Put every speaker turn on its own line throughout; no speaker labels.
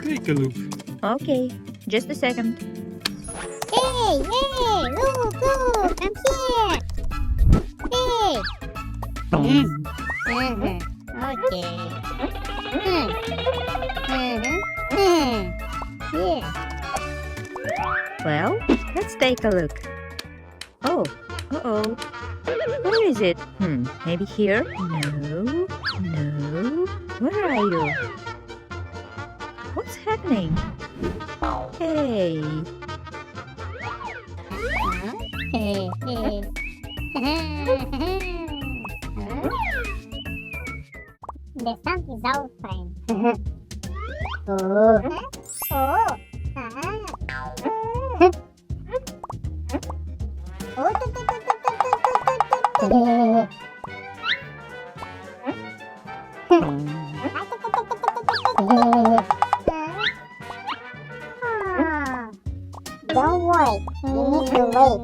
Take a look.
Okay, just a second.
Hey, look, I'm here. Hey. Okay. Yeah.
Well, let's take a look. Oh, uh-oh. Where is it? Maybe here? No. Where are you? What's happening? Hey.
The sun is out fine. Oh. Don't worry, you need to wait.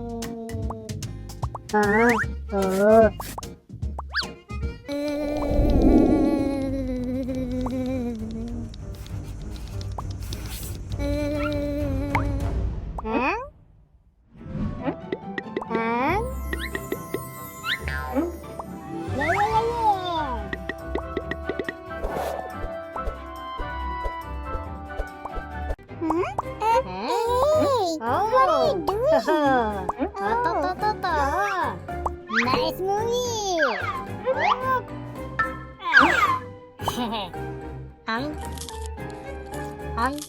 Nice movie! Oh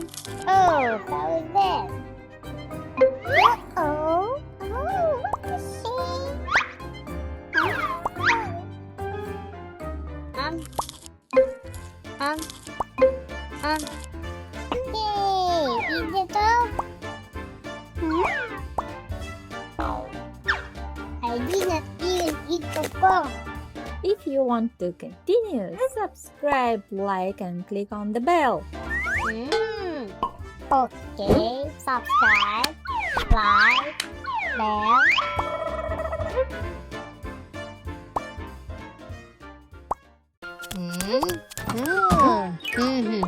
no! How is that? What is she? Hey, is it up? I did not even eat the ball.
If you want to continue, subscribe, like, and click on the bell.
Okay, subscribe, like, bell. Okay.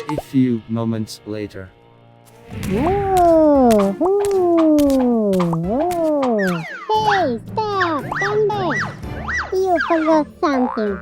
A few moments later.
Whoa. Hey, stop! Come back! You forgot something.